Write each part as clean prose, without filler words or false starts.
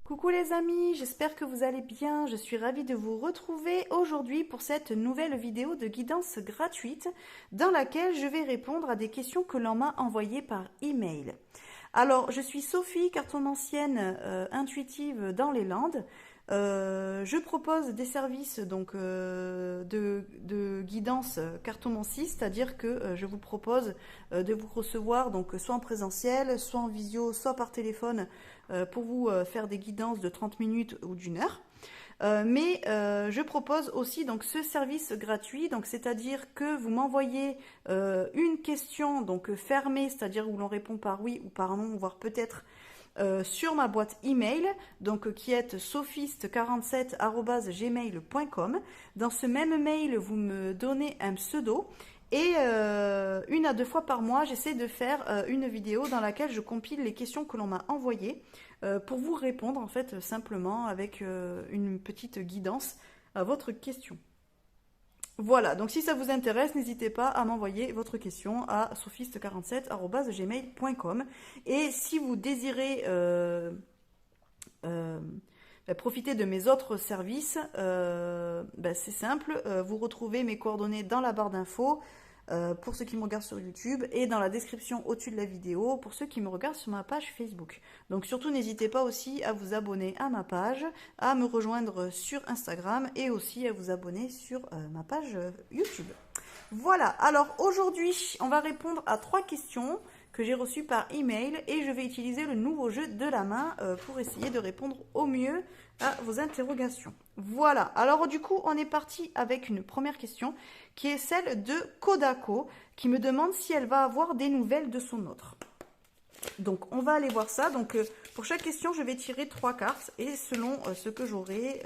Coucou les amis, j'espère que vous allez bien. Je suis ravie de vous retrouver aujourd'hui pour cette nouvelle vidéo de guidance gratuite dans laquelle je vais répondre à des questions que l'on m'a envoyées par email. Alors, je suis Sophie, cartomancienne intuitive dans les Landes. Je propose des services donc de guidance cartomancie, c'est-à-dire que je vous propose de vous recevoir donc soit en présentiel, soit en visio, soit par téléphone pour vous faire des guidances de 30 minutes ou d'une heure. Mais je propose aussi donc ce service gratuit, donc c'est-à-dire que vous m'envoyez une question donc fermée, c'est-à-dire où l'on répond par oui ou par non, voire peut-être sur ma boîte email, donc qui est sophiste47@gmail.com. Dans ce même mail, vous me donnez un pseudo. Et 1 à 2 fois par mois, j'essaie de faire une vidéo dans laquelle je compile les questions que l'on m'a envoyées pour vous répondre en fait simplement avec une petite guidance à votre question. Voilà, donc si ça vous intéresse, n'hésitez pas à m'envoyer votre question à sophiste47@gmail.com. Et si vous désirez profiter de mes autres services, c'est simple, vous retrouvez mes coordonnées dans la barre d'infos pour ceux qui me regardent sur YouTube et dans la description au-dessus de la vidéo pour ceux qui me regardent sur ma page Facebook. Donc surtout n'hésitez pas aussi à vous abonner à ma page, à me rejoindre sur Instagram et aussi à vous abonner sur ma page YouTube. Voilà, alors aujourd'hui on va répondre à 3 questions que j'ai reçues par email et je vais utiliser le nouveau jeu de la main pour essayer de répondre au mieux à vos interrogations. Voilà, alors du coup on est parti avec une première question qui est celle de Kodako qui me demande si elle va avoir des nouvelles de son autre. Donc on va aller voir ça. Donc pour chaque question je vais tirer 3 cartes et selon ce que j'aurai,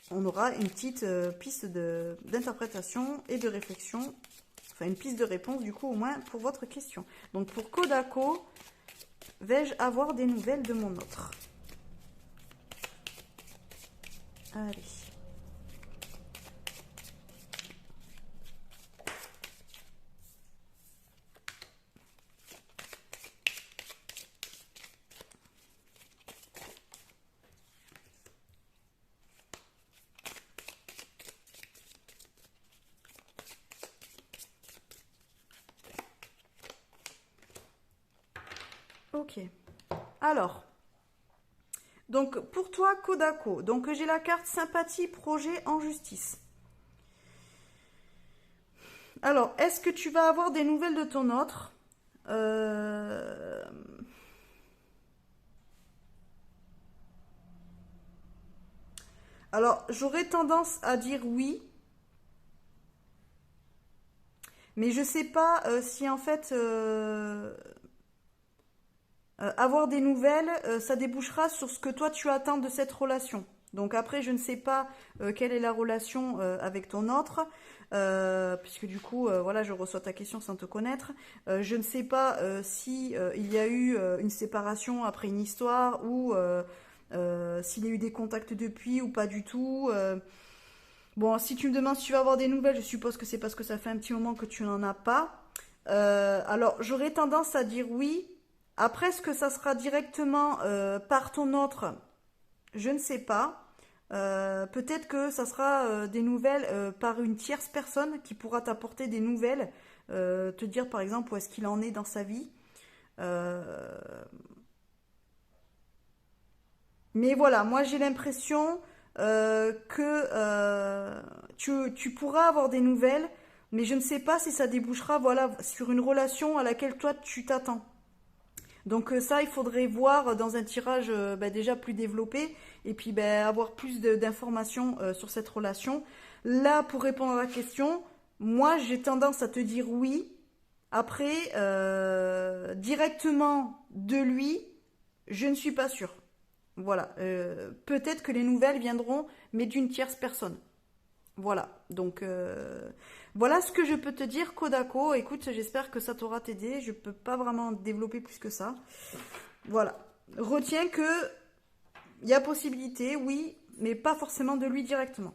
on aura une petite piste d'interprétation et de réflexion, enfin une piste de réponse du coup au moins pour votre question. Donc pour Kodako, vais-je avoir des nouvelles de mon autre? Allez. Ok. Alors, donc pour toi, Kodako, donc j'ai la carte sympathie, projet en justice. Alors, est-ce que tu vas avoir des nouvelles de ton autre? Alors, j'aurais tendance à dire oui, mais je sais pas si en fait avoir des nouvelles, ça débouchera sur ce que toi tu attends de cette relation. Donc après, je ne sais pas quelle est la relation avec ton autre, puisque du coup, voilà, je reçois ta question sans te connaître. Je ne sais pas si il y a eu une séparation après une histoire ou s'il y a eu des contacts depuis ou pas du tout. Bon, si tu me demandes si tu vas avoir des nouvelles, je suppose que c'est parce que ça fait un petit moment que tu n'en as pas. Alors, j'aurais tendance à dire oui. Après, est-ce que ça sera directement par ton autre? Je ne sais pas. Peut-être que ça sera des nouvelles par une tierce personne qui pourra t'apporter des nouvelles, te dire par exemple où est-ce qu'il en est dans sa vie. Mais voilà, moi j'ai l'impression que tu pourras avoir des nouvelles, mais je ne sais pas si ça débouchera voilà, sur une relation à laquelle toi tu t'attends. Donc ça, il faudrait voir dans un tirage déjà plus développé et puis avoir plus d'informations sur cette relation. Là, pour répondre à la question, moi j'ai tendance à te dire oui. Après, directement de lui, je ne suis pas sûre. Voilà, peut-être que les nouvelles viendront, mais d'une tierce personne. Voilà, donc voilà ce que je peux te dire, Kodako. Écoute, j'espère que ça t'aura aidé. Je peux pas vraiment développer plus que ça. Voilà, retiens que il y a possibilité, oui, mais pas forcément de lui directement.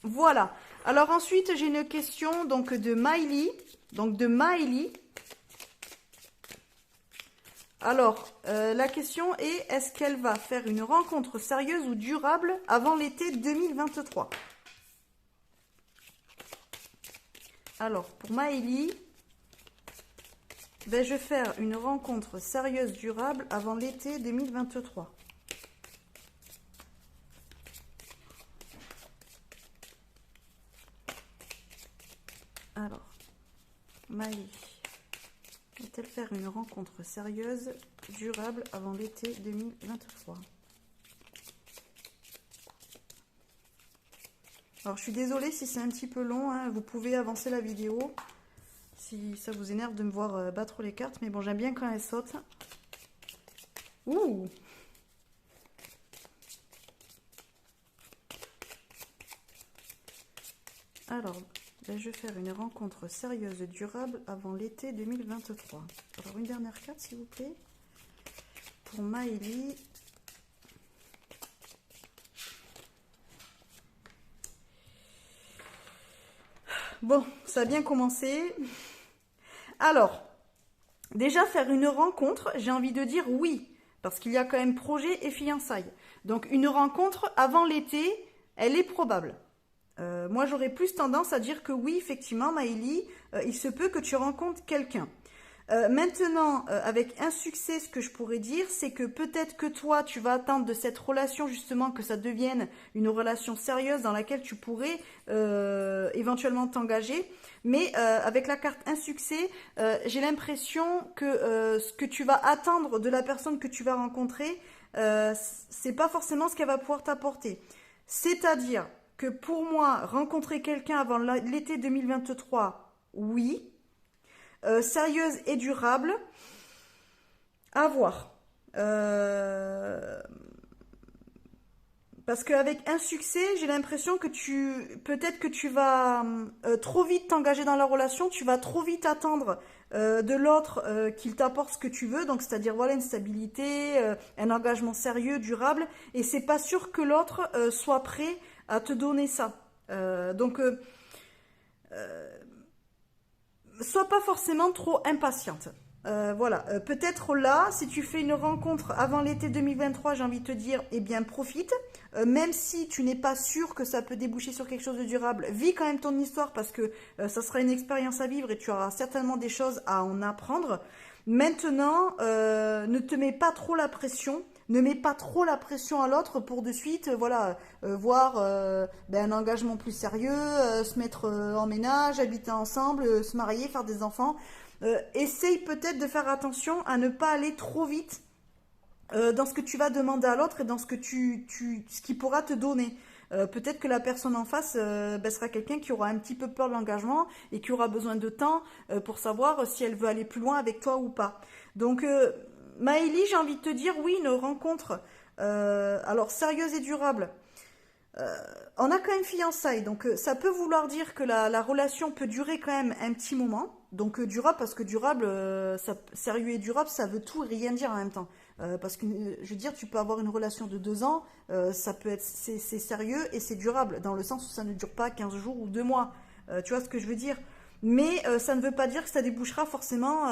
Voilà. Alors ensuite, j'ai une question donc de Miley. Donc de Miley. Alors, la question est, est-ce qu'elle va faire une rencontre sérieuse ou durable avant l'été 2023? Alors, pour Maëlie, ben, je vais faire une rencontre sérieuse, durable avant l'été 2023. Alors, Maëlie, va-t-elle faire une rencontre sérieuse, durable avant l'été 2023? Alors, je suis désolée si c'est un petit peu long, hein, vous pouvez avancer la vidéo si ça vous énerve de me voir battre les cartes, mais bon, j'aime bien quand elles sautent. Ouh! Alors, là, je vais faire une rencontre sérieuse, durable avant l'été 2023. Alors, une dernière carte, s'il vous plaît. Pour Maëlie. Bon, ça a bien commencé. Alors, déjà faire une rencontre, j'ai envie de dire oui, parce qu'il y a quand même projet et fiançailles. Donc une rencontre avant l'été, elle est probable. Moi, j'aurais plus tendance à dire que oui, effectivement, Maëlie, il se peut que tu rencontres quelqu'un. Maintenant, avec un succès, ce que je pourrais dire, c'est que peut-être que toi, tu vas attendre de cette relation justement que ça devienne une relation sérieuse dans laquelle tu pourrais éventuellement t'engager. Mais avec la carte insuccès, j'ai l'impression que ce que tu vas attendre de la personne que tu vas rencontrer, c'est pas forcément ce qu'elle va pouvoir t'apporter. C'est-à-dire que pour moi, rencontrer quelqu'un avant l'été 2023, oui. Sérieuse et durable, à voir. Parce qu'avec un succès, j'ai l'impression que peut-être que tu vas trop vite t'engager dans la relation, tu vas trop vite attendre de l'autre qu'il t'apporte ce que tu veux, donc c'est-à-dire voilà une stabilité, un engagement sérieux, durable, et c'est pas sûr que l'autre soit prêt à te donner ça. Donc sois pas forcément trop impatiente. Voilà, peut-être là, si tu fais une rencontre avant l'été 2023, j'ai envie de te dire, eh bien profite. Même si tu n'es pas sûr que ça peut déboucher sur quelque chose de durable, vis quand même ton histoire parce que ça sera une expérience à vivre et tu auras certainement des choses à en apprendre. Maintenant, ne te mets pas trop la pression. Ne mets pas trop la pression à l'autre pour de suite, voilà, voir un engagement plus sérieux, se mettre en ménage, habiter ensemble, se marier, faire des enfants. Essaye peut-être de faire attention à ne pas aller trop vite dans ce que tu vas demander à l'autre et dans ce que ce qu'il pourra te donner. Peut-être que la personne en face sera quelqu'un qui aura un petit peu peur de l'engagement et qui aura besoin de temps pour savoir si elle veut aller plus loin avec toi ou pas. Donc, Maëlie, j'ai envie de te dire, oui, une rencontre alors sérieuse et durable. On a quand même fiançailles, donc ça peut vouloir dire que la relation peut durer quand même un petit moment. Donc durable, parce que durable, sérieux et durable, ça veut tout et rien dire en même temps. Parce que, je veux dire, tu peux avoir une relation de 2 ans, ça peut être, c'est sérieux et c'est durable, dans le sens où ça ne dure pas 15 jours ou 2 mois. Tu vois ce que je veux dire? Mais ça ne veut pas dire que ça débouchera forcément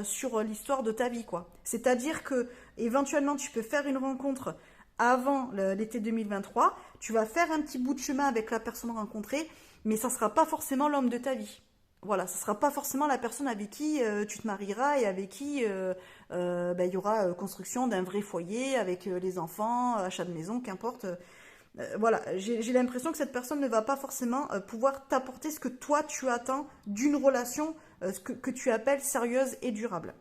sur l'histoire de ta vie, quoi. C'est-à-dire que, éventuellement, tu peux faire une rencontre avant l'été 2023, tu vas faire un petit bout de chemin avec la personne rencontrée, mais ça ne sera pas forcément l'homme de ta vie. Voilà, ça ne sera pas forcément la personne avec qui tu te marieras et avec qui il y aura construction d'un vrai foyer avec les enfants, achat de maison, qu'importe. Voilà, j'ai l'impression que cette personne ne va pas forcément pouvoir t'apporter ce que toi tu attends d'une relation que tu appelles sérieuse et durable.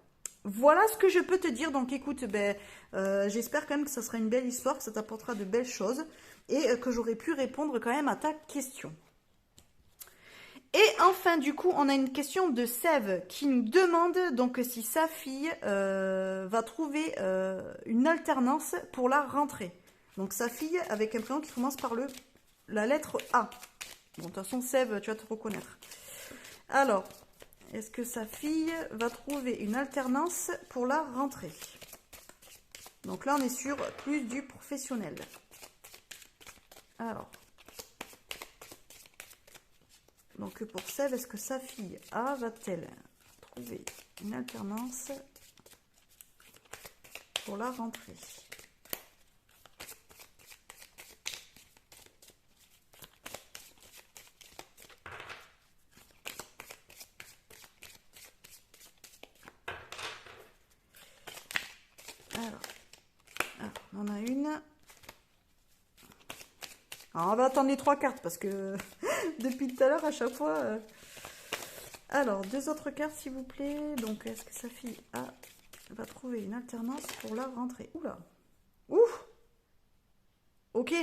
Voilà ce que je peux te dire. Donc écoute, j'espère quand même que ça sera une belle histoire, que ça t'apportera de belles choses et que j'aurai pu répondre quand même à ta question. Et enfin, du coup, on a une question de Sève qui nous demande donc si sa fille va trouver une alternance pour la rentrée. Donc sa fille avec un prénom qui commence par la lettre A. Bon, de toute façon, Sève, tu vas te reconnaître. Alors, est-ce que sa fille va trouver une alternance pour la rentrée? Donc là, on est sur plus du professionnel. Alors. Donc pour Sève, est-ce que sa fille A va-t-elle trouver une alternance pour la rentrée. Alors, on en a une. Alors, on va attendre les 3 cartes parce que depuis tout à l'heure, à chaque fois... Alors, 2 autres cartes, s'il vous plaît. Donc, est-ce que sa fille va trouver une alternance pour la rentrée? Oula. Ouf. Ok.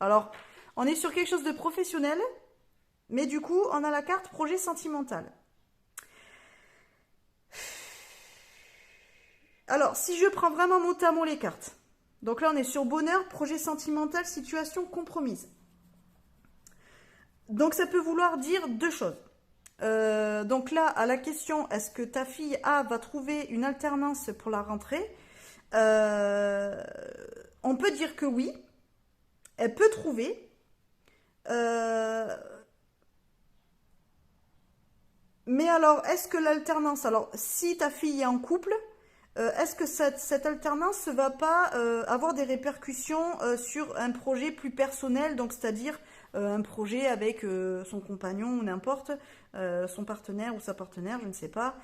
Alors, on est sur quelque chose de professionnel, mais du coup, on a la carte projet sentimental. Alors, si je prends vraiment mot à mot les cartes, donc là, on est sur bonheur, projet sentimental, situation compromise. Donc, ça peut vouloir dire 2 choses. Donc là, à la question, est-ce que ta fille A va trouver une alternance pour la rentrée? On peut dire que oui, elle peut trouver. Mais alors, est-ce que l'alternance, alors si ta fille est en couple, est-ce que cette alternance ne va pas avoir des répercussions sur un projet plus personnel, donc c'est-à-dire un projet avec son compagnon ou n'importe, son partenaire ou sa partenaire, je ne sais pas.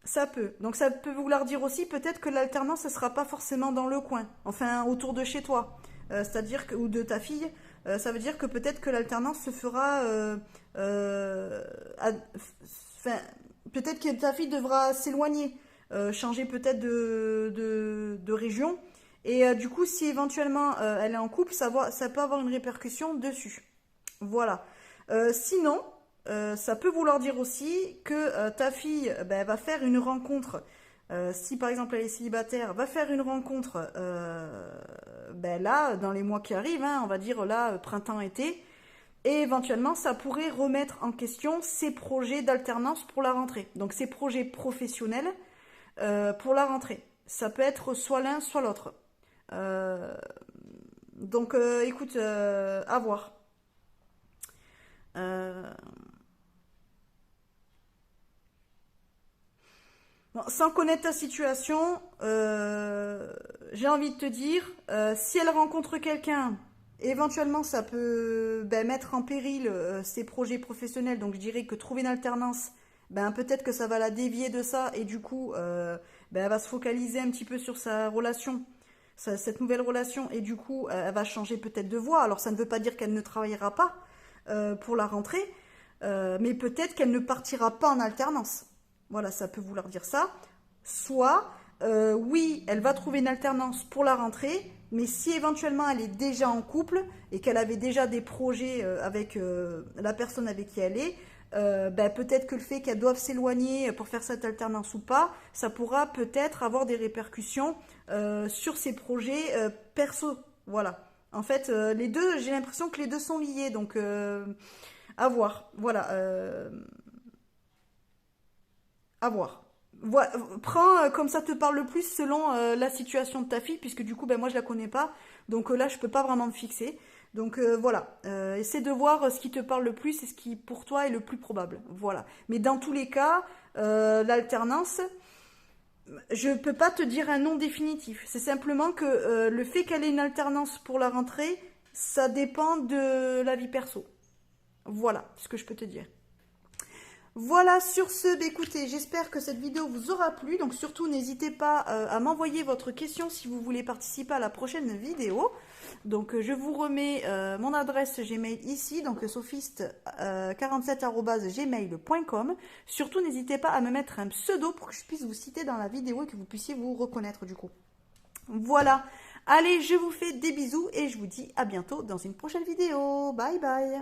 Ça peut. Donc ça peut vouloir dire aussi peut-être que l'alternance ne sera pas forcément dans le coin, enfin autour de chez toi. C'est-à-dire que, ou de ta fille, ça veut dire que peut-être que l'alternance se fera enfin, peut-être que ta fille devra s'éloigner, changer peut-être de région. Et du coup, si éventuellement elle est en couple, ça peut avoir une répercussion dessus. Voilà. Sinon, ça peut vouloir dire aussi que ta fille ben, va faire une rencontre. Si par exemple elle est célibataire, va faire une rencontre ben, là, dans les mois qui arrivent, hein, on va dire là, printemps-été. Et éventuellement, ça pourrait remettre en question ses projets d'alternance pour la rentrée. Donc, ses projets professionnels pour la rentrée. Ça peut être soit l'un, soit l'autre. Donc, écoute, à voir. Bon, sans connaître ta situation, j'ai envie de te dire, si elle rencontre quelqu'un, éventuellement ça peut ben, mettre en péril ses projets professionnels. Donc je dirais que trouver une alternance, ben, peut-être que ça va la dévier de ça et du coup, ben, elle va se focaliser un petit peu sur sa relation, cette nouvelle relation et du coup, elle va changer peut-être de voie. Alors ça ne veut pas dire qu'elle ne travaillera pas pour la rentrée, mais peut-être qu'elle ne partira pas en alternance. Voilà, ça peut vouloir dire ça. Soit, oui, elle va trouver une alternance pour la rentrée, mais si éventuellement elle est déjà en couple et qu'elle avait déjà des projets avec la personne avec qui elle est, ben, peut-être que le fait qu'elle doive s'éloigner pour faire cette alternance ou pas, ça pourra peut-être avoir des répercussions sur ses projets perso. Voilà. En fait, les deux, j'ai l'impression que les deux sont liés, donc à voir. Voilà. À voir. Prends comme ça te parle le plus selon la situation de ta fille, puisque du coup, ben, moi je la connais pas, donc là je peux pas vraiment me fixer. Donc voilà, essaie de voir ce qui te parle le plus et ce qui pour toi est le plus probable. Voilà. Mais dans tous les cas, l'alternance, je peux pas te dire un nom définitif. C'est simplement que le fait qu'elle ait une alternance pour la rentrée, ça dépend de la vie perso. Voilà ce que je peux te dire. Voilà, sur ce, bah, écoutez, j'espère que cette vidéo vous aura plu. Donc surtout, n'hésitez pas à m'envoyer votre question si vous voulez participer à la prochaine vidéo. Donc je vous remets mon adresse Gmail ici, donc sophiste47@gmail.com. Surtout, n'hésitez pas à me mettre un pseudo pour que je puisse vous citer dans la vidéo et que vous puissiez vous reconnaître du coup. Voilà, allez, je vous fais des bisous et je vous dis à bientôt dans une prochaine vidéo. Bye bye.